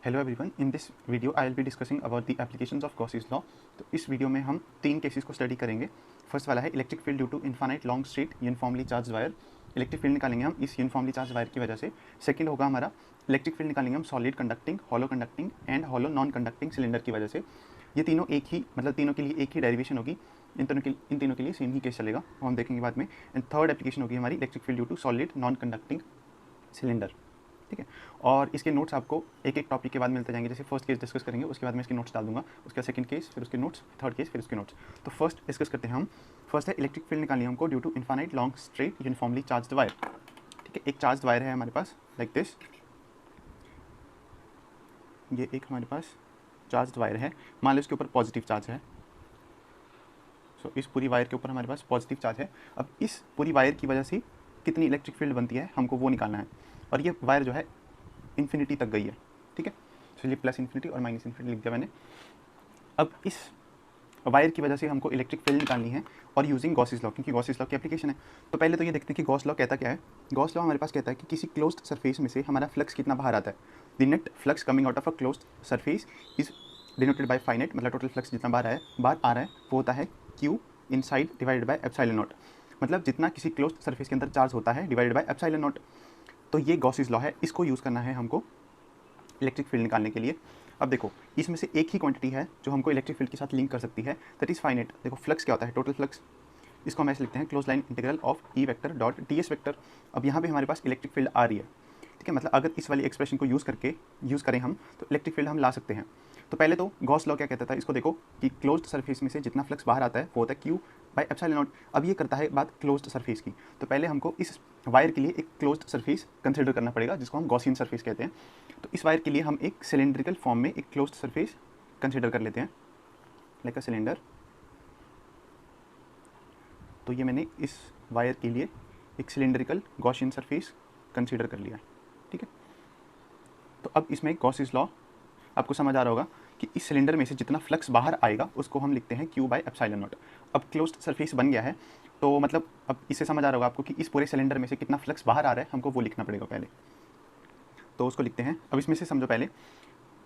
Hello everyone, in this video I will be discussing about the applications of Gauss's law. तो इस video में हम 3 cases को study करेंगे। फर्स्ट वाला है electric field due to infinite long straight uniformly charge wire. Electric field निकालेंगे हम इस यूनिफॉर्मली चार्ज वायर की वजह से। सेकंड होगा हमारा इलेक्ट्रिक फील्ड निकालेंगे हम solid conducting, hollow conducting and hollow non conducting cylinder की वजह से। ये तीनों एक ही तीनों के लिए एक ही डेरिवेशन होगी। इन तीनों के लिए सेम ही केस चलेगा, वो हम देखेंगे बाद में। एंड थर्ड एप्लीकेशन होगी हमारी electric field due to solid non conducting cylinder. ठीक है, और इसके नोट्स आपको एक एक टॉपिक के बाद मिलते जाएंगे। जैसे फर्स्ट केस डिस्कस करेंगे, उसके बाद मैं इसके नोट्स डाल दूंगा, उसके बाद सेकंड केस, फिर उसके नोट्स, थर्ड केस, फिर उसके नोट्स। तो फर्स्ट डिस्कस करते हैं हम। फर्स्ट है इलेक्ट्रिक फील्ड निकालनी है हमको due to infinite long straight uniformly charged wire. ठीक है, एक चार्ज वायर है हमारे पास लाइक दिस। ये एक हमारे पास चार्ज वायर है, मान लो इसके ऊपर पॉजिटिव चार्ज है। सो इस पूरी वायर के ऊपर हमारे पास पॉजिटिव चार्ज है। अब इस पूरी वायर की वजह से कितनी इलेक्ट्रिक फील्ड बनती है हमको वो निकालना है। और ये वायर जो है इन्फिनिटी तक गई है। ठीक है, चलिए प्लस इन्फिनिटी और माइनस इन्फिनिटी लिख दिया मैंने। अब इस वायर की वजह से हमको इलेक्ट्रिक फील्ड निकालनी है और यूजिंग गॉसिस लॉ, क्योंकि गॉसिस लॉ की एप्लीकेशन है। तो पहले तो ये देखते हैं कि गॉस लॉ कहता क्या है। गॉस लॉ हमारे पास कहता है कि किसी क्लोज्ड सरफेस में से हमारा फ्लक्स कितना बाहर आता है। The net flux coming out of a closed surface is denoted by finite, मतलब टोटल फ्लक्स जितना बाहर आ रहा है वो होता है Q inside divided by epsilon not. मतलब जितना किसी क्लोज्ड सरफेस के अंदर चार्ज होता है डिवाइडेड बाय एप्सिलॉन नॉट। तो ये गॉसिस लॉ है, इसको यूज़ करना है हमको इलेक्ट्रिक फील्ड निकालने के लिए। अब देखो, इसमें से एक ही क्वांटिटी है जो हमको इलेक्ट्रिक फील्ड के साथ लिंक कर सकती है, दैट इज़ फाइनाइट। देखो फ्लक्स क्या होता है, टोटल फ्लक्स। इसको हम ऐसे लिखते हैं close line integral of E vector dot D S vector. अब यहाँ पे हमारे पास इलेक्ट्रिक फील्ड आ रही है। ठीक है, मतलब अगर इस वाली एक्सप्रेशन को यूज़ करें हम, तो इलेक्ट्रिक फील्ड हम ला सकते हैं। तो पहले तो गॉस लॉ क्या कहता था, इसको देखो कि क्लोज्ड सरफेस में से जितना फ्लक्स बाहर आता है वो होता है क्यू बाय एप्सिलॉन नॉट। अब ये करता है बात क्लोज्ड सरफेस की, तो पहले हमको इस वायर के लिए एक क्लोज्ड सरफेस कंसिडर करना पड़ेगा, जिसको हम गॉसियन सरफेस कहते हैं। तो इस वायर के लिए हम एक सिलेंड्रिकल फॉर्म में एक क्लोज्ड सरफेस कंसिडर कर लेते हैं, लाइक अ सिलेंडर। तो ये मैंने इस वायर के लिए एक सिलेंड्रिकल गॉसियन सरफेस कंसीडर कर लिया है। ठीक है, तो अब इसमें गॉसिस लॉ आपको समझ आ रहा होगा कि इस सिलेंडर में से जितना फ्लक्स बाहर आएगा उसको हम लिखते हैं क्यू बाय एप्सिलॉन नॉट। अब क्लोज्ड सरफेस बन गया है, तो मतलब अब इससे समझ आ रहा होगा आपको कि इस पूरे सिलेंडर में से कितना फ्लक्स बाहर आ रहा है हमको वो लिखना पड़ेगा पहले। तो उसको लिखते हैं। अब इसमें से समझो पहले,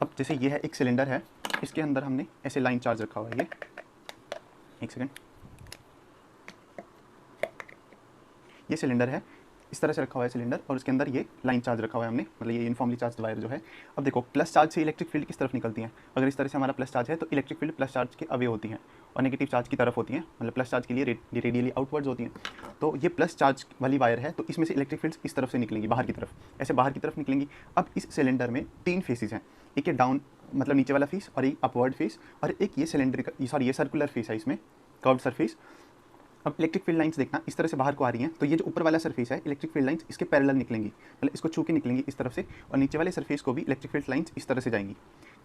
अब जैसे ये है एक सिलेंडर है, इसके अंदर हमने ऐसे लाइन चार्ज रखा हुआ है। ये एक सेकेंड, ये सिलेंडर है, इस तरह से रखा हुआ है सिलेंडर, और उसके अंदर ये लाइन चार्ज रखा हुआ है हमने, मतलब ये यूनिफॉर्मली चार्ज वायर जो है। अब देखो प्लस चार्ज से इलेक्ट्रिक फील्ड किस तरफ निकलती है। अगर इस तरह से हमारा प्लस चार्ज है तो इलेक्ट्रिक फील्ड प्लस चार्ज के अवे होती हैं, और नेगेटिव चार्ज की तरफ होती हैं, मतलब प्लस चार्ज के लिए रेडियली आउटवर्ड्स होती हैं। तो ये प्लस चार्ज वाली वायर है, तो इसमें से इलेक्ट्रिक फील्ड इस तरफ से निकलेंगी, बाहर की तरफ, ऐसे बाहर की तरफ निकलेंगी। अब इस सिलेंडर में 3 फेसेस हैं, एक ये डाउन मतलब नीचे वाला फेस, और एक अपवर्ड फेस, और एक ये सिलेंडर सॉरी ये सर्कुलर फेस है इसमें, कर्व्ड सरफेस। अब इलेक्ट्रिक फील्ड लाइंस देखना इस तरह से बाहर को आ रही हैं, तो ये जो ऊपर वाला सरफेस है इलेक्ट्रिक फील्ड लाइंस इसके पैरेलल निकलेंगी, मतलब इसको छू के निकलेंगी इस तरफ से, और नीचे वाले सरफेस को भी इलेक्ट्रिक फील्ड लाइंस इस तरह से जाएंगी।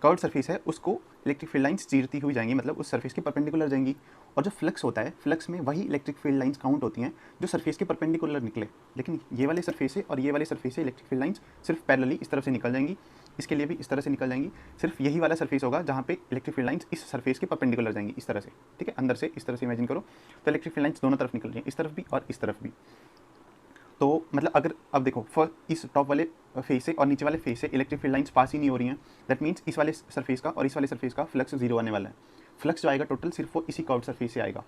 कर्व्ड सरफेस है उसको इलेक्ट्रिक फील्ड लाइंस चीरती हुई जाएंगी, मतलब उस सरफेस के परपेंडिकुलर जाएंगी। और जो फ्लक्स होता है, फ्लक्स में वही इलेक्ट्रिक फील्ड लाइंस काउंट होती हैं जो सरफेस के परपेंडिकुलर निकले। लेकिन ये वाले सरफेस से और ये वाले सरफेस से इलेक्ट्रिक फील्ड लाइंस सिर्फ पैरेलली इस तरफ से निकल जाएंगी, इसके लिए भी इस तरह से निकल जाएंगी। सिर्फ यही वाला सरफेस होगा जहाँ पे इलेक्ट्रिक फील्ड लाइंस इस सरफेस के परपेंडिकुलर जाएंगी इस तरह से। ठीक है, अंदर से इस तरह से इमेजिन करो, तो इलेक्ट्रिक फील्ड लाइंस दोनों तरफ निकल रही हैं, इस तरफ भी और इस तरफ भी। तो मतलब अगर अब देखो इस टॉप वाले फेस से और नीचे वाले फेस से इलेक्ट्रिक फील्ड लाइंस पास ही नहीं हो रही हैं, दैट मीन्स इस वाले सरफेस का और इस वाले सरफेस का फ्लक्स जीरो आने वाला है। फ्लक्स जो आएगा टोटल सिर्फ वो इसी कर्व्ड सरफेस से आएगा,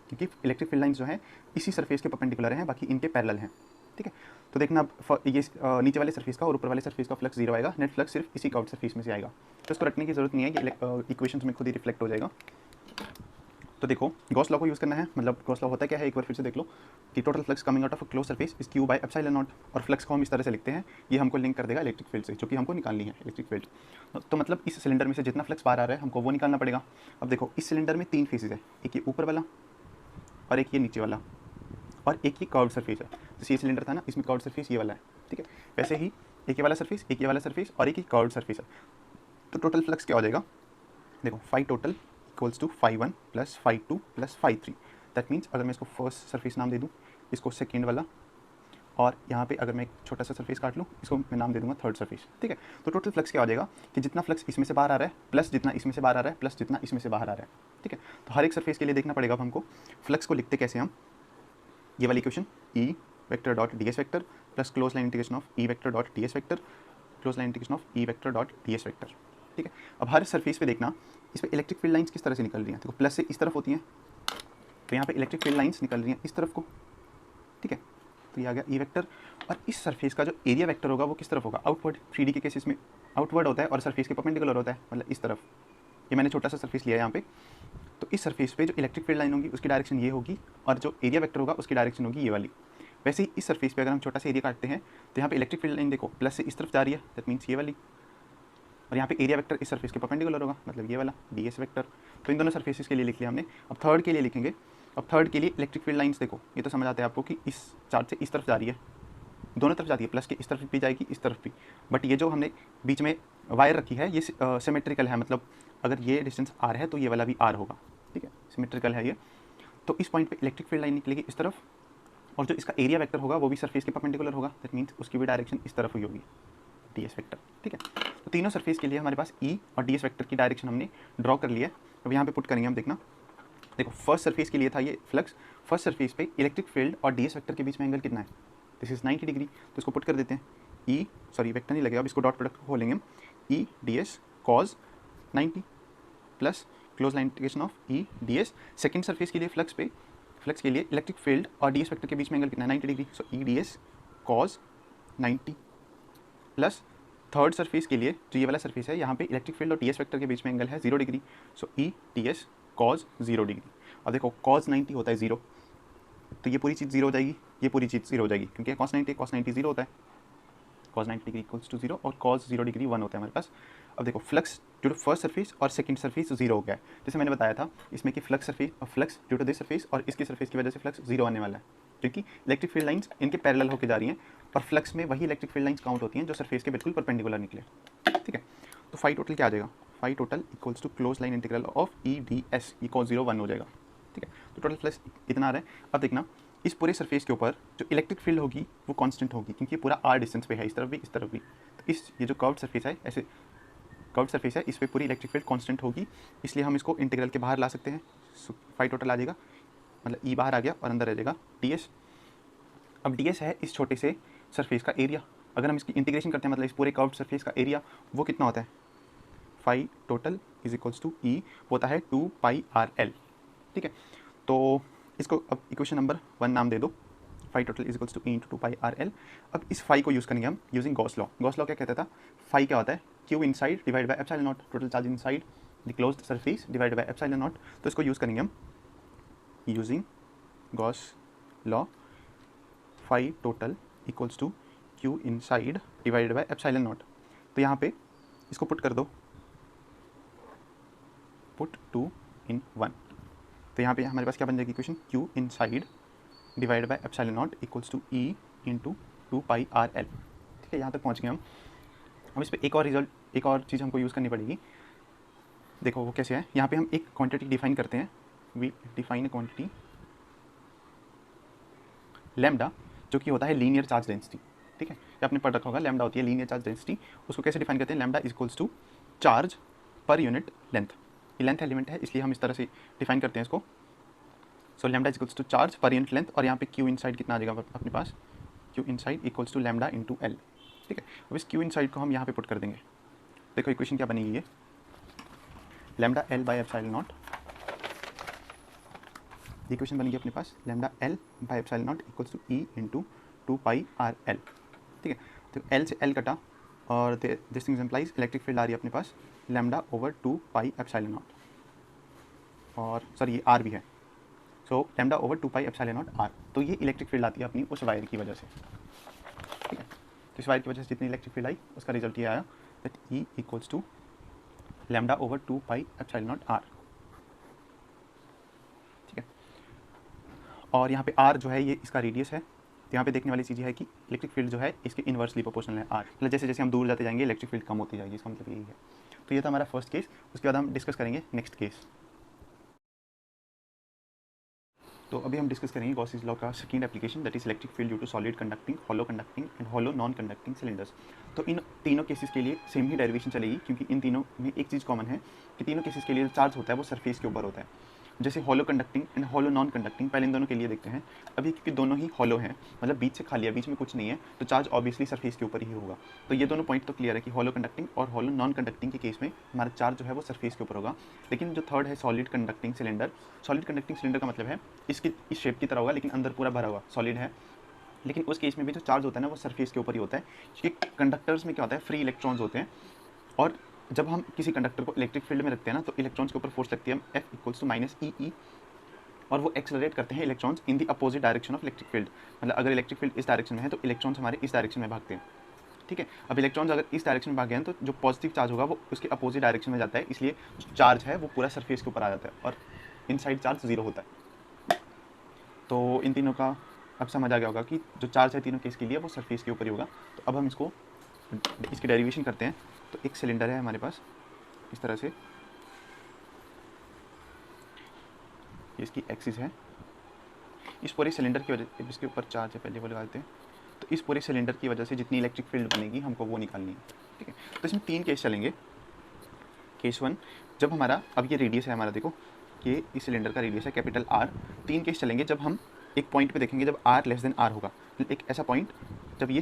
क्योंकि इलेक्ट्रिक फील्ड लाइंस जो है इसी सरफेस के परपेंडिकुलर हैं, बाकी इनके पैरेलल हैं। ठीक है, तो देखना अब ये नीचे वाले सरफेस का और ऊपर वाले सरफेस का फ्लक्स जीरो आएगा, नेट फ्लक्स सिर्फ इसी कर्व्ड सरफेस में से आएगा। तो इसको रखने की जरूरत नहीं है, ये इक्वेशंस में खुद ही रिफ्लेक्ट हो जाएगा। तो देखो गॉस लॉ को यूज़ करना है, मतलब गॉस लॉ होता क्या है एक बार फिर से देख लो कि total flux coming out of a close surface is Q by epsilon naught, और फ्लक्स को हम इस तरह से लिखते हैं, ये हमको लिंक कर देगा इलेक्ट्रिक फील्ड से, जो कि हमको निकालनी है इलेक्ट्रिक फील्ड। तो मतलब इस सिलेंडर में से जितना फ्लक्स बाहर आ रहा है हमको वो निकालना पड़ेगा। अब देखो इस सिलेंडर में 3 फेसेस है, एक ये ऊपर वाला और एक ये नीचे वाला और एक ये कर्व्ड सरफेस है। जैसे ये सिलेंडर था ना, इसमें कर्व्ड सरफेस ये वाला है। ठीक है, वैसे ही एक ये वाला सरफेस, एक ये वाला सरफेस और एक ये कर्व्ड सरफेस है। तो टोटल फ्लक्स क्या हो जाएगा, देखो phi total equals to phi 1 plus phi 2 plus phi 3। That means अगर मैं इसको फर्स्ट सरफेस नाम दे दूँ, इसको सेकेंड वाला, और यहाँ पे अगर मैं एक छोटा सा सरफेस काट लूँ, इसको मैं नाम दे दूँगा थर्ड सरफेस। ठीक है, तो टोटल फ्लक्स क्या हो जाएगा कि जितना फ्लक्स इसमें से बाहर आ रहा है प्लस जितना इसमें से बाहर आ रहा है प्लस जितना इसमें से बाहर आ रहा है। ठीक है, तो हर एक सरफेस के लिए देखना पड़ेगा अब हमको फ्लक्स को लिखते कैसे हम। ये वाली equation E vector dot D S vector plus close line integration of E vector dot D S vector close line integration of E vector dot D S vector. ठीक है, अब हर सरफेस पे देखना इस पर इलेक्ट्रिक फील्ड लाइंस किस तरह से निकल रही हैं। देखो प्लस से इस तरफ होती हैं, तो यहाँ पे इलेक्ट्रिक फील्ड लाइंस निकल रही हैं इस तरफ को। ठीक है, तो ये आ गया ई वेक्टर। और इस सरफेस का जो एरिया वेक्टर होगा वो किस तरफ होगा, आउटवर्ड। 3D के केसेस में आउटवर्ड होता है और सरफेस के परपेंडिकुलर होता है, मतलब इस तरफ। ये मैंने छोटा सा सरफेस लिया है यहाँ पे, तो इस सरफेस पे जो इलेक्ट्रिक फील्ड लाइन होगी उसकी डायरेक्शन ये होगी और जो एरिया वेक्टर होगा उसकी डायरेक्शन होगी ये वाली। वैसे ही इस सरफेस पे अगर हम छोटा सा एरिया काटते हैं तो यहाँ पे इलेक्ट्रिक फील्ड लाइन देखो प्लस से इस तरफ जा रही है, दैट मीन्स ये वाली। और यहाँ पे एरिया वेक्टर इस सरफेस के परपेंडिकुलर होगा, मतलब ये वाला डी एस वेक्टर। तो इन दोनों सरफेसेस के लिए लिख लिया हमने। अब थर्ड के लिए लिखेंगे। अब थर्ड के लिए इलेक्ट्रिक फील्ड लाइंस देखो, ये तो समझ आते हैं आपको कि इस चार्ज से इस तरफ जा रही है, दोनों तरफ जाती है, प्लस के इस तरफ भी जाएगी इस तरफ भी। बट ये जो हमने बीच में वायर रखी है ये सिमेट्रिकल है, मतलब अगर ये डिस्टेंस आर है तो ये वाला भी आर होगा। ठीक है, सिमेट्रिकल है ये। तो इस पॉइंट पे इलेक्ट्रिक फील्ड लाइन निकलेगी इस तरफ, और जो इसका एरिया वेक्टर होगा वो भी सरफेस के परपेंडिकुलर होगा, दैट मीन्स उसकी भी डायरेक्शन इस तरफ हुई होगी, डी एस वेक्टर। ठीक है, तो तीनों सरफेस के लिए हमारे पास ई और डी एस वेक्टर की डायरेक्शन हमने ड्रॉ कर लिया है। अब यहाँ पे पुट करेंगे हम, देखना। देखो फर्स्ट सरफेस के लिए था ये फ्लक्स, फर्स्ट सरफेस पे इलेक्ट्रिक फील्ड और डी एस वेक्टर के बीच में एंगल कितना है, दिस इज 90 डिग्री। तो इसको पुट कर देते हैं, ई सॉरी वेक्टर नहीं लगेगा, अब इसको डॉट प्रोडक्ट खोलेंगे हम, E D S cos 90 plus close line integration of E D S. Second surface के लिए फ्लक्स के लिए इलेक्ट्रिक फील्ड और डी एस वेक्टर के बीच में एंगल कितना है, 90 degree. So E D S cos 90 plus third surface के लिए जो ये वाला सरफेस है यहाँ पे इलेक्ट्रिक फील्ड और डी एस वेक्टर के बीच में एंगल है 0 degree. So E D S cause 0 degree. अब देखो कॉज 90 होता है 0, तो ये पूरी चीज़ 0 हो जाएगी, ये पूरी चीज़ 0 हो जाएगी, क्योंकि कॉस 90 0 होता है, कॉस 90 डिग्री इक्वल्स टू 0 और कॉस 0 डिग्री 1 होता है हमारे पास। अब देखो flux due to first surface और सेकंड सरफेस 0 हो गया है, जैसे मैंने बताया था इसमें कि flux due to this surface और इसकी सरफेस की वजह से फ्लक्स 0 आने वाला है, क्योंकि इलेक्ट्रिक फील्ड लाइंस इनके पैरेलल होकर जा रही हैं और फ्लक्स में वही इलेक्ट्रिक फील्ड लाइंस काउंट होती हैं जो सरफेस के बिल्कुल परपेंडिकुलर निकले। ठीक है, तो फाई टोटल क्या आ जाएगा, phi total equals to close line integral of E D S, ये कॉस 0 1 हो जाएगा। ठीक है, तो टोटल फ्लक्स इतना आ रहा है। अब देखना इस पूरे सरफेस के ऊपर जो इलेक्ट्रिक फील्ड होगी वो कांस्टेंट होगी, क्योंकि ये पूरा आर डिस्टेंस पे है, इस तरफ भी इस तरफ भी। तो इस ये जो कर्व्ड सरफेस है, ऐसे कर्व्ड सरफेस है, इस पे पूरी इलेक्ट्रिक फील्ड कांस्टेंट होगी, इसलिए हम इसको इंटीग्रल के बाहर ला सकते हैं। फाई टोटल आ जाएगा, मतलब ई बाहर आ गया और अंदर आ जाएगा डी एस। अब डी एस है इस छोटे से सरफेस का एरिया, अगर हम इसकी इंटीग्रेशन करते हैं मतलब इस पूरे कर्व्ड सरफेस का एरिया वो कितना होता है, phi total is equals to E होता है 2 पाई आर एल। ठीक है, तो इसको अब इक्वेशन नंबर 1 नाम दे दो, phi total is equals to E into 2 pi R L. अब इस फाई को यूज़ करेंगे हम using Gauss law. Gauss law क्या कहता था, फाई क्या होता है, Q inside divide by epsilon naught, total charge inside the closed surface divide by epsilon naught. तो इसको यूज़ करेंगे हम using Gauss law, phi total equals to Q inside divide by epsilon naught. तो यहाँ पे इसको पुट कर दो, पुट 2 in 1। तो यहाँ पे हमारे पास क्या बन जाएगी equation, Q inside divide by epsilon naught equals to E into 2 pi R L. ठीक है, यहाँ तक पहुँच गए हम। अब इस पर एक और चीज़ हमको यूज़ करनी पड़ेगी। देखो वो कैसे है, यहाँ पे हम एक क्वांटिटी डिफाइन करते हैं, we define a quantity lambda, जो कि होता है लीनियर चार्ज डेंसिटी। ठीक है, ये आपने पढ़ रखा होगा, लैम्डा होती है लीनियर चार्ज डेंसिटी। उसको कैसे डिफाइन करते हैं, lambda is equals to charge पर यूनिट लेंथ। ये लेंथ एलिमेंट है इसलिए हम इस तरह से डिफाइन करते हैं इसको। So lambda is equals to charge पर यूनिट लेंथ, और यहाँ पे क्यू इनसाइड कितना आ जाएगा अपने पास, Q inside equals to lambda into L. ठीक है, अब इस क्यू इनसाइड को हम यहाँ पे पुट कर देंगे। देखो इक्वेशन क्या बनेगी, ये lambda L by epsilon naught, equation बनेगी अपने पास lambda L by epsilon naught equals to E into 2 pi R L. ठीक है, तो एल से एल कटा और this thing implies electric field आ रही है अपने पास lambda over 2 pi epsilon naught, और सॉरी ये आर भी है, so lambda over 2 pi epsilon naught R. तो ये इलेक्ट्रिक फील्ड आती है अपनी उस वायर की वजह से। ठीक है, तो इस वायर की वजह से जितनी इलेक्ट्रिक फील्ड आई उसका रिजल्ट ये आया that E equals to lambda over 2 pi epsilon naught R. ठीक है, और यहाँ पे आर जो है ये इसका रेडियस है। तो यहाँ पे देखने वाली चीज़ है कि इलेक्ट्रिक फील्ड जो है इसके इन्वर्सली प्रोपोर्शनल है आर, मतलब जैसे जैसे हम दूर जाते जाएंगे इलेक्ट्रिक फील्ड कम होती जाएगी, इसका मतलब यही है। तो ये था हमारा फर्स्ट केस। उसके बाद हम डिस्कस करेंगे नेक्स्ट केस। तो अभी हम डिस्कस करेंगे गॉसिस लॉ का second application, that is electric field due to solid conducting, hollow conducting and hollow non conducting cylinders. तो इन तीनों केसेस के लिए सेम ही डेरिवेशन चलेगी, क्योंकि इन तीनों में एक चीज़ कॉमन है कि तीनों केसेस के लिए जो चार्ज होता है वो सरफेस के ऊपर होता है। जैसे hollow conducting and hollow non conducting, पहले इन दोनों के लिए देखते हैं। अभी क्योंकि दोनों ही हॉलो हैं, मतलब बीच से खाली है, बीच में कुछ नहीं है, तो चार्ज ऑब्वियसली सरफेस के ऊपर ही होगा। तो ये दोनों पॉइंट तो क्लियर है कि हॉलो कंडक्टिंग और हॉलो नॉन कंडक्टिंग के केस में हमारा चार्ज जो है वो सरफेस के ऊपर होगा। लेकिन जो थर्ड है solid conducting cylinder, solid conducting cylinder का मतलब है इसकी इस शेप की तरह होगा लेकिन अंदर पूरा भरा हुआ सॉलिड है, लेकिन उस केस में भी जो चार्ज होता है ना वो सरफेस के ऊपर ही होता है, क्योंकि कंडक्टर्स में क्या होता है, फ्री इलेक्ट्रॉन्स होते हैं, और जब हम किसी कंडक्टर को इलेक्ट्रिक फील्ड में रखते हैं ना तो इलेक्ट्रॉन्स के ऊपर फोर्स लगती है F इक्वल्स टू माइनस ई, और वो एक्सलरेट करते हैं electrons in the opposite direction of electric field. मतलब अगर इलेक्ट्रिक फील्ड इस डायरेक्शन में है तो इलेक्ट्रॉन्स हमारे इस डायरेक्शन में भागते हैं, ठीक है। अब इलेक्ट्रॉन्स अगर इस डायरेक्शन में भागे हैं तो जो पॉजिटिव चार्ज होगा वो उसके अपोजिट डायरेक्शन में जाता है, इसलिए जो चार्ज है वो पूरा सरफेस के ऊपर आ जाता है और इनसाइड चार्ज जीरो होता है। तो इन तीनों का अब समझ आ गया होगा कि जो चार्ज है तीनों केस के लिए वो सरफेस के ऊपर ही होगा। तो अब हम इसकी डेरिवेशन करते हैं। तो एक सिलेंडर है हमारे पास इस तरह से, ये इसकी एक्सिस है। इस पूरे सिलेंडर की वजह, इसके ऊपर चार्ज है पहले वो लगाते हैं, तो इस पूरे सिलेंडर की वजह से जितनी इलेक्ट्रिक फील्ड बनेगी हमको वो निकालनी है, ठीक है। तो इसमें 3 केस चलेंगे। केस 1, जब हमारा, अब ये रेडियस है हमारा, देखो कि इस सिलेंडर का रेडियस है कैपिटल R। 3 केस चलेंगे जब हम एक पॉइंट पे देखेंगे जब R लेस देन R होगा, एक ऐसा पॉइंट जब ये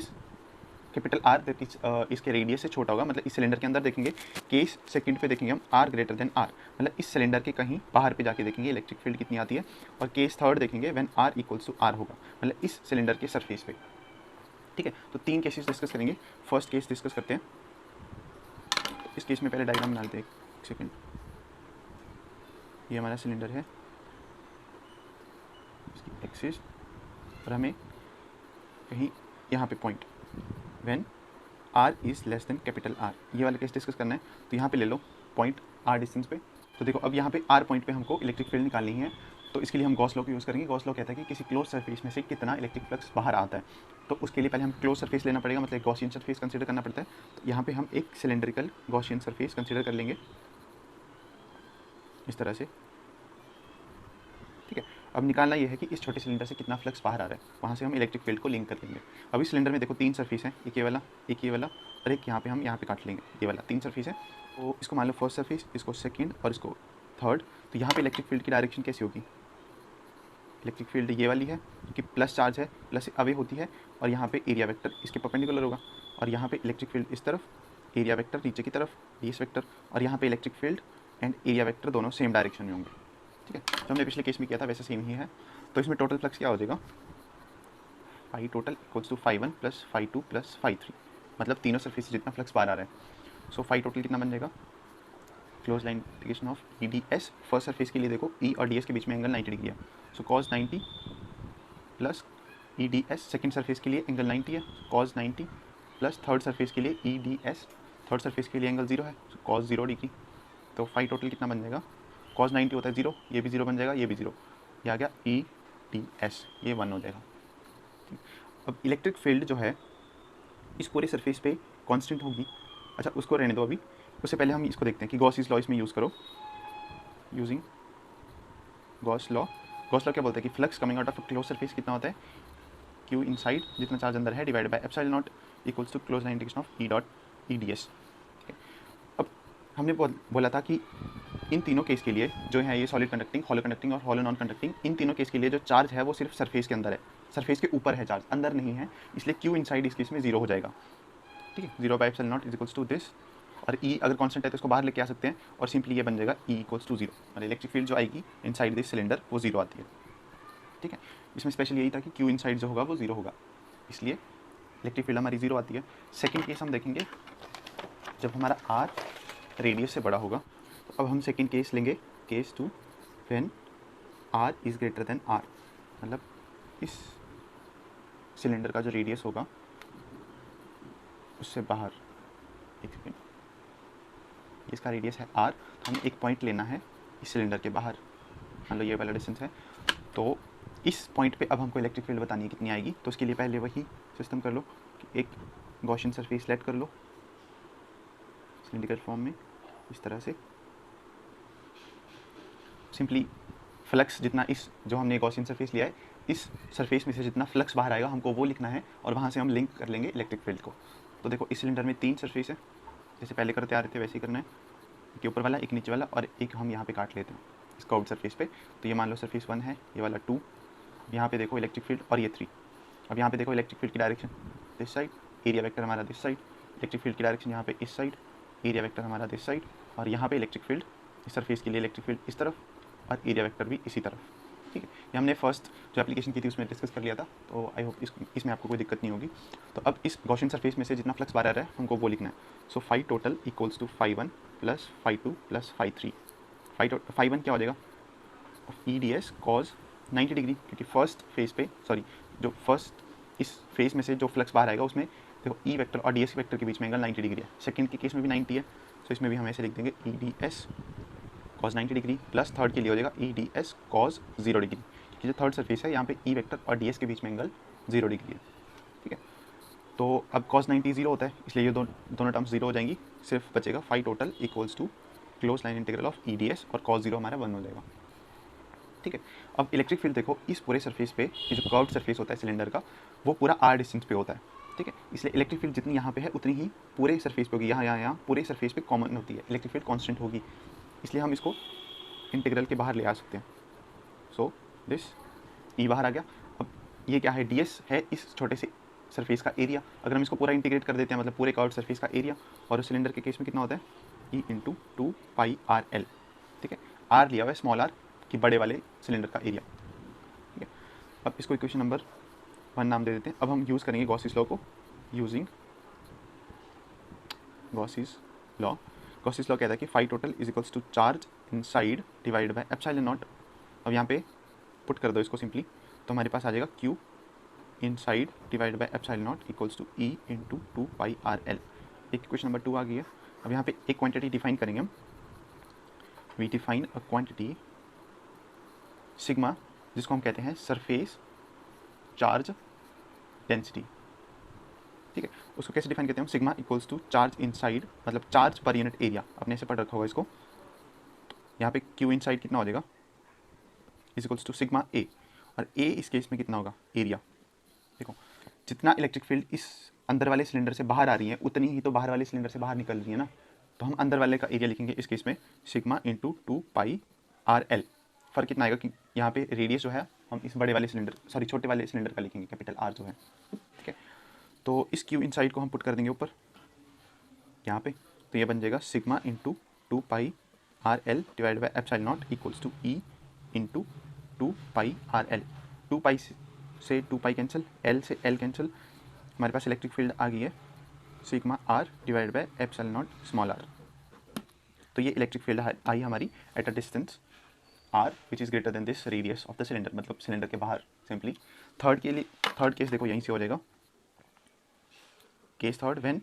कैपिटल R इसके रेडियस से छोटा होगा, मतलब इस सिलेंडर के अंदर देखेंगे। केस सेकंड पे देखेंगे हम R ग्रेटर देन R, मतलब इस सिलेंडर के कहीं बाहर पे जाके देखेंगे इलेक्ट्रिक फील्ड कितनी आती है। और केस थर्ड देखेंगे when R equals to R होगा, मतलब इस सिलेंडर के सरफेस पे, ठीक है। तो 3 केसेस डिस्कस करेंगे। फर्स्ट केस डिस्कस करते हैं। तो इस केस में पहले डायग्राम बना लेते हैं, एक सेकेंड। ये हमारा सिलेंडर है, इसकी एक्सिस, और हमें कहीं यहाँ पे point when R is less than capital R, ये वाला केस डिस्कस करना है। तो यहाँ पे ले लो पॉइंट R डिस्टेंस पे। तो देखो अब यहाँ पे R पॉइंट पे हमको इलेक्ट्रिक फील्ड निकालनी है, तो इसके लिए हम गॉस लॉ को यूज़ करेंगे। गॉस लॉ कहता है कि किसी क्लोज सरफेस में से कितना इलेक्ट्रिक फ्लक्स बाहर आता है। तो उसके लिए पहले हम क्लोज सरफेस लेना पड़ेगा, मतलब गॉसियन सरफेस कंसिडर करना पड़ता है। तो यहाँ पे हम एक सिलेंड्रिकल गॉसियन सरफेस कंसिडर कर लेंगे इस तरह से, ठीक है। अब निकालना ये है कि इस छोटे सिलेंडर से कितना फ्लक्स बाहर आ रहा है, वहाँ से हम इलेक्ट्रिक फील्ड को लिंक कर लेंगे। अब इस सिलेंडर में देखो 3 सरफेस हैं, एक ये वाला, एक ये वाला, और एक यहाँ पे हम यहाँ पे काट लेंगे, ये वाला 3 सरफेस है। तो इसको मान लो फर्स्ट सरफेस, इसको सेकंड और इसको थर्ड। तो यहाँ पे इलेक्ट्रिक फील्ड की डायरेक्शन कैसी होगी, इलेक्ट्रिक फील्ड ये वाली है क्योंकि प्लस चार्ज है, प्लस अवे होती है, और यहाँ पे एरिया वेक्टर इसके परपेंडिकुलर होगा, और यहाँ पे इलेक्ट्रिक फील्ड इस तरफ, एरिया वेक्टर नीचे की तरफ, डीएस वेक्टर, और यहाँ पे electric field and area vector दोनों सेम डायरेक्शन में होंगे, ठीक है। जो हमने पिछले केस में किया था वैसे सेम ही है। तो इसमें टोटल फ्लक्स क्या हो जाएगा, phi total equals to phi 1 plus phi 2 plus phi 3, मतलब तीनों सरफेस से जितना फ्लक्स बाहर आ रहा है। सो फाई टोटल कितना बन जाएगा, close line integration of E D S, first surface के लिए देखो ई और डी एस के बीच में एंगल 90 डिग्री है, so cos 90 plus E D S, second surface के लिए एंगल 90 है, कॉज 90 प्लस थर्ड सरफेस के लिए ई डी एस, थर्ड सरफेस के लिए एंगल 0 है, सो कॉज 0 डिग्री। तो फाई टोटल कितना बन जाएगा, कॉज 90 होता है 0, ये भी 0 बन जाएगा, ये भी 0, ये आ गया ई डी एस, ये 1 हो जाएगा। अब इलेक्ट्रिक फील्ड जो है इस पूरे सरफेस पे कांस्टेंट होगी। अच्छा उसको रहने दो अभी, उससे पहले हम इसको देखते हैं कि गॉस लॉ इसमें यूज़ करो, using Gauss law. Gauss law क्या बोलता है कि flux coming out of close surface कितना होता है, क्यू इनसाइड, जितना चार्ज अंदर है, divide by epsilon naught equals to close line integration of E dot E D S. अब हमने बोला था कि इन तीनों केस के लिए जो है ये सॉलिड कंडक्टिंग, हॉलो कंडक्टिंग और हॉलो नॉन कंडक्टिंग, इन तीनों केस के लिए जो चार्ज है वो सिर्फ सरफेस के अंदर है, सरफेस के ऊपर है चार्ज, अंदर नहीं है, इसलिए क्यू इनसाइड इस केस में 0 हो जाएगा, ठीक है। 0 by epsilon naught is equals to this, और ई अगर कांस्टेंट है तो इसको बाहर लेके आ सकते हैं, और सिंपली ये बन जाएगा ई इक्वल्स टू 0, और इलेक्ट्रिक फील्ड जो आएगी इनसाइड दिस सिलेंडर वो 0 आती है, ठीक है। इसमें स्पेशल यही था कि क्यू इनसाइड जो होगा वो 0 होगा, इसलिए इलेक्ट्रिक फील्ड हमारी 0 आती है। सेकेंड केस हम देखेंगे जब हमारा आर रेडियस से बड़ा होगा। तो अब हम सेकेंड केस लेंगे, case 2 when R is greater than R, मतलब इस सिलेंडर का जो रेडियस होगा उससे बाहर, एक सेकेंड, इसका रेडियस है आर, तो हमें एक पॉइंट लेना है इस सिलेंडर के बाहर, मान लो ये वाला डिस्टेंस है। तो इस पॉइंट पे अब हमको इलेक्ट्रिक फील्ड बतानी है कितनी आएगी, तो उसके लिए पहले वही सिस्टम कर लो कि एक गॉसियन सरफेस सेलेक्ट कर लो सिलिंड्रिकल फॉर्म में इस तरह से, सिंपली फ्लक्स जितना इस जो हमने गॉसियन सरफेस लिया है इस सरफेस में से जितना फ्लक्स बाहर आएगा हमको वो लिखना है, और वहाँ से हम लिंक कर लेंगे इलेक्ट्रिक फील्ड को। तो देखो इस सिलेंडर में 3 सरफेस है, जैसे पहले करते आ रहे थे वैसे ही करना है, एक ऊपर वाला, एक नीचे वाला, और एक हम यहाँ पे काट लेते हैं, इस कर्व्ड सरफेस पे। तो ये मान लो सरफेस 1 है, ये वाला 2, यहाँ पे देखो इलेक्ट्रिक फील्ड और ये 3। अब यहाँ पे देखो इलेक्ट्रिक फील्ड की direction this side, area vector हमारा दिस साइड, इलेक्ट्रिक फील्ड की डायरेक्शन यहाँ पे इस साइड, एरिया वेक्टर हमारा दिस साइड, और यहाँ पे इलेक्ट्रिक फील्ड इस सरफेस के लिए इलेक्ट्रिक फील्ड इस तरफ और एरिया वेक्टर भी इसी तरफ। ठीक है, ये हमने फर्स्ट जो एप्लीकेशन की थी उसमें डिस्कस कर लिया था, तो आई होप इसमें आपको कोई दिक्कत नहीं होगी। तो अब इस गॉसियन सरफेस में से जितना फ्लक्स बाहर आ रहा है हमको वो लिखना है। So phi total equals to phi 1 plus phi 2 plus phi 3। Phi 1 क्या हो जाएगा, E D S cos 90 degree, क्योंकि फर्स्ट फेज पे जो फर्स्ट इस फेज में से जो फ्लक्स बाहर आएगा उसमें देखो ई वेक्टर और डी एस वेक्टर के बीच में एंगल 90 डिग्री है। सेकंड के केस में भी 90 है, तो इसमें भी हम ऐसे लिख देंगे ई D S cos 90 degree plus third के लिए हो जाएगा E D S cause 0 degree, क्योंकि जो थर्ड सरफेस है यहाँ पे ई वेक्टर और डी एस के बीच में एंगल 0 डिग्री है। ठीक है, तो अब कॉज 90 0 होता है, इसलिए ये दोनों टर्म्स 0 हो जाएंगी, सिर्फ बचेगा phi total equals to close line integral of E D S और कॉज 0 हमारा 1 हो जाएगा। ठीक है, अब इलेक्ट्रिक फील्ड देखो इस पूरे सरफेस पे, ये जो कर्व्ड सरफेस होता है सिलेंडर का वो पूरा आर डिस्टेंस पे होता है। ठीक है, इसलिए इलेक्ट्रिक फील्ड जितनी यहाँ पे है उतनी ही पूरे सरफेस पे होगी, यहाँ पूरे सरफेस पे कॉमन होती है, इलेक्ट्रिक फील्ड कांस्टेंट होगी, इसलिए हम इसको इंटीग्रल के बाहर ले आ सकते हैं। सो दिस ई बाहर आ गया। अब ये क्या है, डी एस है इस छोटे से सरफेस का एरिया, अगर हम इसको पूरा इंटीग्रेट कर देते हैं मतलब पूरे कर्व्ड सरफेस का एरिया, और उस सिलेंडर के केस में कितना होता है ई इंटू 2 पाई आर एल। ठीक है, आर लिया हुआ है स्मॉल आर कि बड़े वाले सिलेंडर का एरिया। ठीक है, अब इसको इक्वेशन नंबर 1 नाम दे देते हैं। अब हम यूज़ करेंगे गॉसिस लॉ को, using Gauss's law. Gauss's law कहता है कि phi total is equals to charge inside divide by epsilon naught. अब यहाँ पे पुट कर दो इसको सिंपली, तो हमारे पास आ जाएगा Q inside divide by epsilon naught equals to E into 2 pi R L. एक इक्वेशन नंबर 2 आ गई है। अब यहाँ पे एक क्वांटिटी डिफाइन करेंगे हम, we define a quantity sigma, जिसको हम कहते हैं सरफेस चार्ज डेंसिटी। ठीक है, उसको कैसे डिफाइन करते हैं हम, sigma equals to charge inside, मतलब चार्ज पर यूनिट एरिया, अपने से पढ़ रखा होगा इसको। यहाँ पे क्यू इनसाइड कितना हो जाएगा इज इक्वल्स टू सिग्मा ए, और ए इस केस में कितना होगा एरिया। देखो जितना इलेक्ट्रिक फील्ड इस अंदर वाले सिलेंडर से बाहर आ रही है उतनी ही तो बाहर वाले सिलेंडर से बाहर निकल रही है ना, तो हम अंदर वाले का एरिया लिखेंगे इस केस में sigma into 2 pi R L. फर्क कितना आएगा कि यहाँ पे रेडियस जो है हम इस बड़े वाले सिलेंडर छोटे वाले सिलेंडर का लिखेंगे कैपिटल आर जो है। ठीक है, तो इस क्यू इनसाइड को हम पुट कर देंगे ऊपर यहाँ पे, तो ये बन जाएगा sigma into 2 pi R L divide by epsilon naught equals to E into 2 pi R L. 2 pi से 2 पाई कैंसिल, एल से एल कैंसिल, हमारे पास इलेक्ट्रिक फील्ड आ गई है sigma R divide by epsilon naught small R. तो ये electric field आई हमारी at a distance R which is greater than this radius of the cylinder, मतलब सिलेंडर के बाहर सिंपली। थर्ड केस देखो यहीं से हो जाएगा, case third when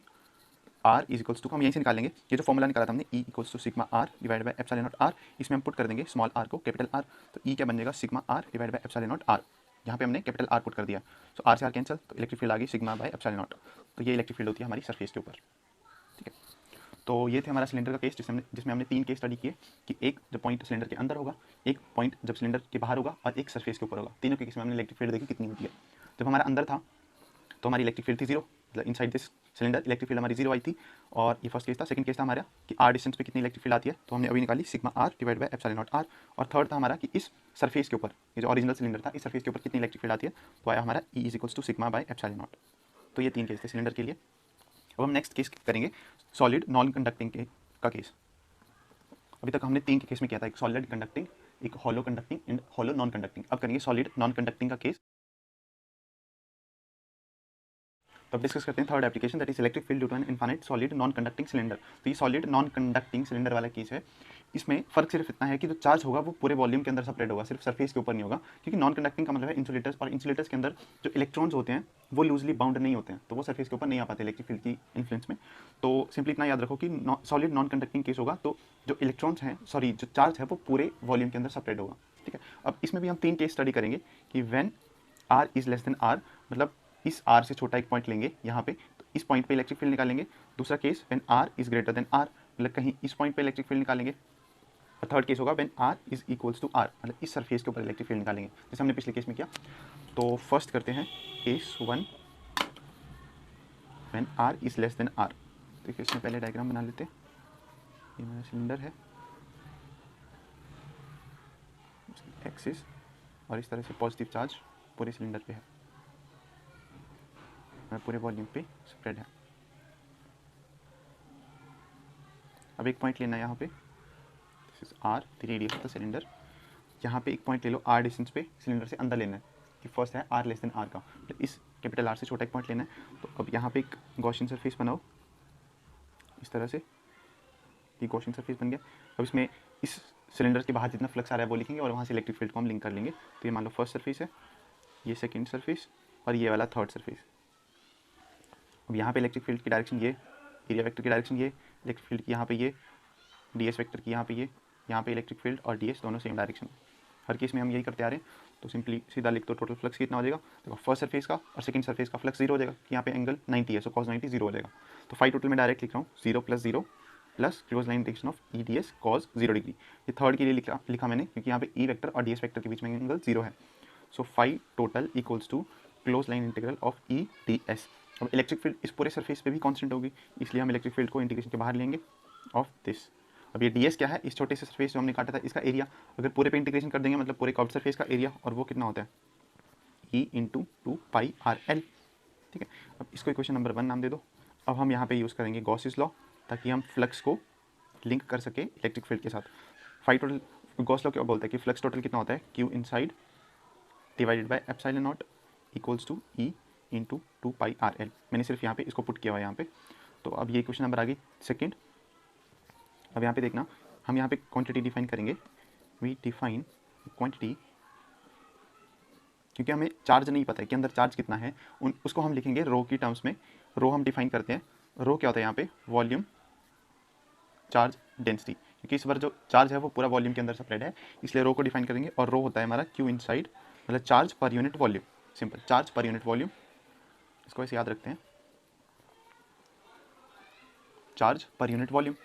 R is equals to, हम यहीं से निकालेंगे, ये जो फॉर्मूला निकाला था हमने E equals to sigma R divide by epsilon naught R, इसमें हम पुट कर देंगे स्मॉल आर को कैपिटल आर, तो ई क्या बन जाएगा sigma R divide by epsilon naught R, यहाँ पे हमने कैपिटल आर पुट कर दिया, सो आर से आर कैंसिल, तो इलेक्ट्रिक फील्ड आ गई सिग्मा बाई एप्सिलॉन नॉट। तो ये इलेक्ट्रिक फील्ड होती है हमारी सरफेस के ऊपर। ठीक है, तो ये थे हमारा सिलेंडर का केस जिसमें हमने 3 केस स्टडी किए कि एक जब पॉइंट सिलेंडर के अंदर होगा, एक पॉइंट जब सिलेंडर के बाहर होगा, और एक सरफेस के ऊपर होगा। तीनों के केस में हमने इलेक्ट्रिक फील्ड देखी कितनी होती है। जब हमारा अंदर था तो हमारी इलेक्ट्रिक फील्ड थी 0, मतलब inside this cylinder electric field हमारी 0 आई थी, और ये फर्स्ट केस था। सेकंड केस था हमारा कि आर डिस्टेंस पे कितनी इलेक्ट्रिक फील्ड आती है, तो हमने अभी निकाली sigma R divide by epsilon naught R. और थर्ड था हमारा कि इस सरफेस के ऊपर, ये जो ओरिजिनल सिलेंडर था इस सरफेस के ऊपर कितनी इलेक्ट्रिक फील्ड आती है, तो आया हमारा E is equals to sigma by epsilon naught. तो ये 3 केस थे सिलेंडर के लिए। अब हम नेक्स्ट केस करेंगे सॉलिड नॉन कंडक्टिंग का केस। अभी तक हमने 3 के केस में किया था, एक सॉलिड कंडक्टिंग, एक hollow conducting and hollow non conducting. अब करेंगे सॉलिड नॉन कंडक्टिंग का केस। तो अब डिस्कस करते हैं third application, that is electric field due to an infinite solid non conducting cylinder. तो ये सॉलिड नॉन कंडक्टिंग सिलेंडर वाला केस है। इसमें फर्क सिर्फ इतना है कि जो चार्ज होगा वो पूरे वॉल्यूम के अंदर स्प्रेड होगा, सिर्फ सरफेस के ऊपर नहीं होगा, क्योंकि नॉन कंडक्टिंग का मतलब है इंसुलेटर्स, और इंसुलेटर्स के अंदर जो इलेक्ट्रॉन्स होते हैं वो लूजली बाउंड नहीं होते हैं, तो वो सरफेस के ऊपर नहीं आ पाते इलेक्ट्रिक फील्ड की इन्फ्लुएंस में। तो सिंपली इतना याद रखो कि सॉलिड नॉन कंडक्टिंग केस होगा तो जो इलेक्ट्रॉन्स हैं, सॉरी जो चार्ज है वो पूरे वॉल्यूम के अंदर स्प्रेड होगा। ठीक है, अब इसमें भी हम 3 केस स्टडी करेंगे कि when R is less than R, मतलब इस आर से छोटा एक पॉइंट लेंगे यहाँ पे, तो इस पॉइंट पे इलेक्ट्रिक फील्ड निकालेंगे। दूसरा case when R is greater than R, मतलब कहीं इस पॉइंट पे इलेक्ट्रिक फील्ड निकालेंगे। और थर्ड केस होगा when R is equals to R, मतलब इस सरफेस के ऊपर इलेक्ट्रिक फील्ड निकालेंगे, जैसे हमने पिछले केस में किया। तो फर्स्ट करते हैं case 1 when R is less than R. तो इसमें पहले डायग्राम बना लेते हैं। ये मेरा सिलेंडर है, एक्सिस, और इस तरह से पॉजिटिव चार्ज पूरे सिलेंडर पे है, पूरे वॉल्यूम पे स्प्रेड है। अब एक पॉइंट लेना है यहाँ पे, this is R, the radius of the cylinder. यहाँ पे एक पॉइंट ले लो आर डिस्टेंस पे सिलेंडर से अंदर लेना है, कि फर्स्ट है आर लेस देन आर का, तो इस कैपिटल आर से छोटा एक पॉइंट लेना है। तो अब यहाँ पे एक गॉसियन सरफेस बनाओ इस तरह से, ये गॉसियन सरफेस बन गया। अब इसमें इस सिलेंडर के बाहर जितना फ्लक्स आ रहा है वो लिखेंगे और वहाँ से इलेक्ट्रिक फील्ड को हम लिंक कर लेंगे। तो ये मान लो फर्स्ट सरफेस है, ये सेकेंड सरफेस, और ये वाला थर्ड सरफेस। अब यहाँ पे इलेक्ट्रिक फील्ड की डायरेक्शन ये, एरिया वेक्टर की डायरेक्शन ये, इलेक्ट्रिक फील्ड की यहाँ पे ये, डी एस वेक्टर की यहाँ पे ये, यहाँ पे इलेक्ट्रिक फील्ड और डी एस दोनों सेम डायरेक्शन। हर केस में हम यही करते आ रहे हैं। तो सिंपली सीधा लिख दो टोटल फ्लक्स कितना हो जाएगा। देखो फर्स्ट सरफेस का और सेकंड सरफेस का फ्लक्स 0 हो जाएगा, कि यहाँ पे एंगल 90 है, सो cos 90 0 हो जाएगा। तो फाई टोटल में डायरेक्ट लिख रहा हूँ 0 + 0 plus close line direction of E D S cos 0 degree. ये थर्ड के लिए लिखा मैंने, क्योंकि यहाँ पे ई वेक्टर और डी एस वेक्टर के बीच में एंगल 0 है। So phi total equals to close line integral of E D S. अब इलेक्ट्रिक फील्ड इस पूरे सरफेस पे भी कांस्टेंट होगी, इसलिए हम इलेक्ट्रिक फील्ड को इंटीग्रेशन के बाहर लेंगे ऑफ दिस। अब ये ds क्या है, इस छोटे से सरफेस जो हमने काटा था इसका एरिया, अगर पूरे पे इंटीग्रेशन कर देंगे मतलब पूरे कर्व सरफेस का एरिया, और वो कितना होता है e × 2πrl। ठीक है, अब इसको इक्वेशन नंबर 1 नाम दे दो। अब हम यहाँ पे यूज़ करेंगे गॉसिस लॉ, ताकि हम फ्लक्स को लिंक कर सके इलेक्ट्रिक फील्ड के साथ। फाई टोटल, गॉस लॉ क्या बोलता है कि फ्लक्स टोटल कितना होता है, q inside divided by epsilon naught equals to e × 2πrl। मैंने सिर्फ यहाँ पे इसको पुट किया हुआ है यहाँ पे। तो अब ये इक्वेशन नंबर आ गई सेकेंड। अब यहाँ पे देखना, हम यहाँ पे क्वांटिटी डिफाइन करेंगे। वी डिफाइन क्वांटिटी, क्योंकि हमें चार्ज नहीं पता है कि अंदर चार्ज कितना है, उसको हम लिखेंगे रो की टर्म्स में। रो हम डिफाइन करते हैं, रो क्या होता है यहाँ पे, वॉल्यूम चार्ज डेंसिटी, क्योंकि इस बार जो चार्ज है वो पूरा वॉल्यूम के अंदर स्प्रेड है, इसलिए रो को डिफाइन करेंगे। और रो होता है हमारा क्यू इनसाइड, मतलब चार्ज पर यूनिट वॉल्यूम, सिंपल चार्ज पर यूनिट वॉल्यूम, इसको ऐसे याद रखते हैं, चार्ज पर यूनिट वॉल्यूम।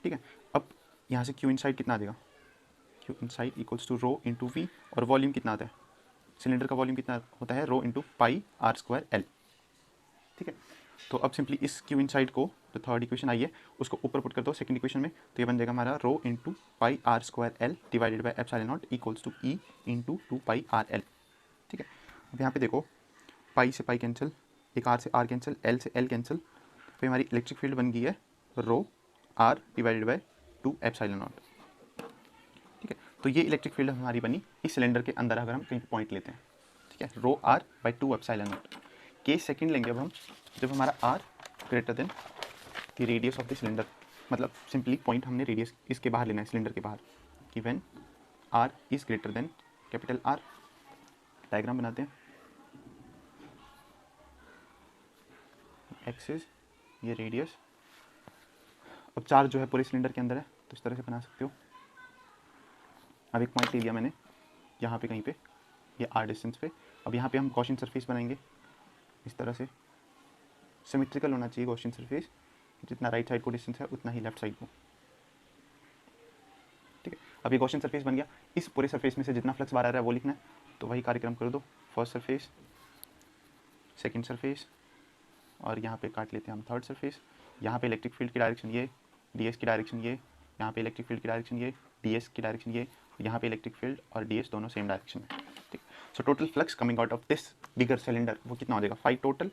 ठीक है, अब यहाँ से क्यू इनसाइड कितना आ जाएगा, Q inside equals to rho into V, और वॉल्यूम कितना आता है, सिलेंडर का वॉल्यूम कितना होता है, रो इंटू πr²l। ठीक है, तो अब सिंपली इस क्यू इनसाइड को, जो थर्ड इक्वेशन आई है उसको ऊपर पुट कर दो सेकंड इक्वेशन में, तो ये बन जाएगा हमारा rho into πr²l divided by epsilon naught equals to e × 2πrl। ठीक है, अब यहाँ पे देखो पाई से पाई कैंसिल, एक r से r कैंसिल, l से l कैंसिल, फिर हमारी इलेक्ट्रिक फील्ड बन गई है रो r divided by 2 epsilon not. ठीक है, तो ये इलेक्ट्रिक फील्ड हमारी बनी इस सिलेंडर के अंदर, अगर हम कहीं पॉइंट लेते हैं। ठीक है, रो r by 2 epsilon not. Case second लेंगे अब हम, जब हमारा r greater than the radius of the cylinder, मतलब सिंपली पॉइंट हमने रेडियस इसके बाहर लेना है, सिलेंडर के बाहर, कि when r is greater then capital R। Diagram बनाते हैं, एक्सिस, ये रेडियस। अब चार्ज जो है पूरे सिलेंडर के अंदर है, तो इस तरह से बना सकते हो। अब एक पॉइंट ले लिया मैंने यहाँ पे कहीं पे, ये r डिस्टेंस पे। अब यहाँ पे हम गॉसियन सरफेस बनाएंगे इस तरह से, सिमेट्रिकल होना चाहिए गॉसियन सरफेस, जितना राइट साइड को डिस्टेंस है उतना ही लेफ्ट साइड को। ठीक है, अब ये गॉसियन सरफेस बन गया। इस पूरे सरफेस में से जितना फ्लक्स बाहर आ रहा है वो लिखना है, तो वही कार्यक्रम कर दो। फर्स्ट सरफेस, सेकेंड सरफेस, और यहाँ पे काट लेते हैं हम थर्ड सरफेस। यहाँ पे इलेक्ट्रिक फील्ड की डायरेक्शन ये, ds की डायरेक्शन ये, यहाँ पे इलेक्ट्रिक फील्ड की डायरेक्शन ये, ds की डायरेक्शन ये, यहाँ पे इलेक्ट्रिक फील्ड और ds दोनों सेम डायरेक्शन में। ठीक, so total flux coming out of this bigger cylinder वो कितना हो जाएगा, फाई टोटल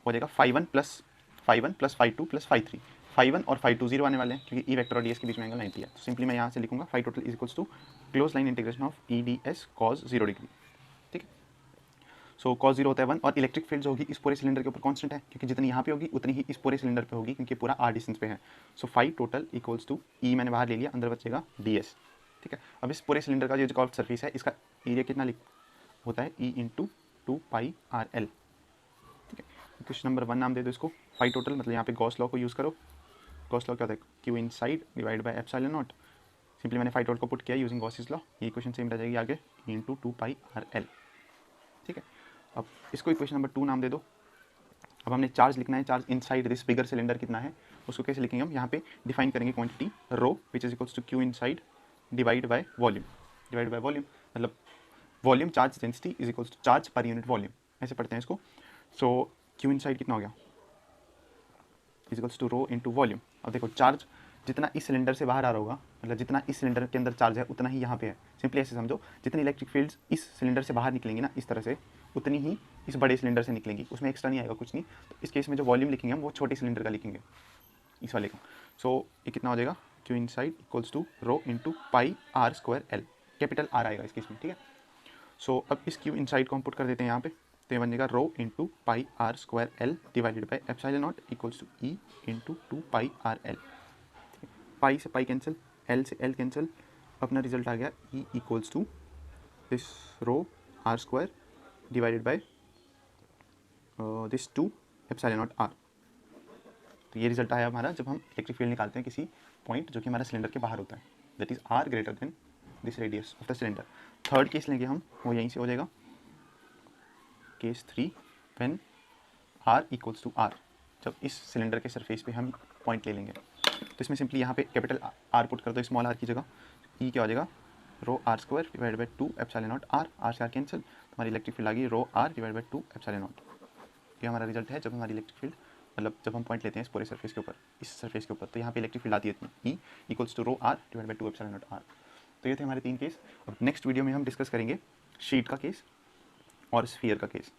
हो जाएगा φ1 + φ2 + φ3। φ1 और φ2 0 आने वाले हैं, क्योंकि ई वेक्टर और ds के बीच में एंगल 90 है। तो सिंपली मैं यहाँ से लिखूंगा phi total is equals to close line integration of E D S cos 0 degree. ठीक है, सो cos 0 होता है 1, और इलेक्ट्रिक फील्ड जो होगी इस पूरे सिलेंडर के ऊपर कांस्टेंट है, क्योंकि जितनी यहाँ पे होगी उतनी ही इस पूरे सिलेंडर पे होगी, क्योंकि पूरा r डिस्टेंस पे है। So phi total equals to E, मैंने बाहर ले लिया, अंदर बचेगा ds। ठीक है, अब इस पूरे सिलेंडर का जो कर्व्ड सरफेस है इसका एरिया कितना होता है, e × 2πrl। ठीक है, क्वेश्चन नंबर 1 नाम दे दो इसको फाई टोटल, मतलब यहाँ पे गॉस लॉ को यूज़ करो। गॉस लॉ क्या होता है, Q inside divide by epsilon not. Simply मैंने फाई टोटल को पुट किया यूजिंग गॉसिस लॉ, ये इक्वेशन सेम रह जाएगी आगे, e × 2πrl। ठीक है, अब इसको इक्वेशन नंबर 2 नाम दे दो। अब हमने चार्ज लिखना है, charge inside this bigger cylinder कितना है, उसको कैसे लिखेंगे हम, यहाँ पे डिफाइन करेंगे quantity rho which is equals to Q inside divide by volume, मतलब volume charge density is equals to charge पर यूनिट वॉल्यूम, ऐसे पढ़ते हैं इसको। सो क्यू इनसाइड कितना हो गया, is equals to rho into volume. अब देखो चार्ज जितना इस सिलेंडर से बाहर आ रहा होगा, मतलब जितना इस सिलेंडर के अंदर चार्ज है उतना ही यहाँ पे है। सिंपली ऐसे समझो, जितनी इलेक्ट्रिक फील्ड्स इस सिलेंडर से बाहर निकलेंगी ना इस तरह से, उतनी ही इस बड़े सिलेंडर से निकलेंगी, उसमें एक्स्ट्रा नहीं आएगा कुछ नहीं। तो इस केस में जो वॉल्यूम लिखेंगे हम वो छोटे सिलेंडर का लिखेंगे, इस वाले का। सो ये कितना हो जाएगा, Q inside equals to rho into pi R square L, capital R आएगा इस केस में, ठीक है। सो अब इस क्यू इनसाइड को हम पुट कर देते हैं यहाँ पे, तो ये बन जाएगा rho into pi R square L divided by epsilon naught equals to E into 2 pi R L. Pi से पाई कैंसिल, एल से एल कैंसिल, अपना रिजल्ट आ गया E equals to this rho R square divided by this 2 epsilon naught R. तो ये result आया हमारा जब हम इलेक्ट्रिक फील्ड निकालते हैं किसी पॉइंट जो कि हमारा सिलेंडर के बाहर होता है, that is R greater than this radius of the cylinder. Third case लेंगे हम, वो यहीं से हो जाएगा case 3 when R equals to R, जब इस सिलेंडर के सरफेस पे हम पॉइंट ले लेंगे। तो इसमें सिंपली यहाँ पे कैपिटल आर पुट कर दो स्मॉल आर की जगह, ई क्या हो जाएगा rho R square divide by 2 epsilon naught R से आर कैंसिल, तो हमारी इलेक्ट्रिक फील्ड आ गई rho R divide by 2 epsilon naught. ये हमारा रिजल्ट है जब हमारी इलेक्ट्रिक फील्ड, मतलब जब हम पॉइंट लेते हैं इस पूरे सरफेस के ऊपर, इस सरफेस के ऊपर, तो यहाँ पे इलेक्ट्रिक फील्ड आती है इतनी, E equals to rho R divide by 2 epsilon naught R. तो ये थे हमारे 3 केस। अब नेक्स्ट वीडियो में हम डिस्कस करेंगे शीट का केस और स्फीयर का केस।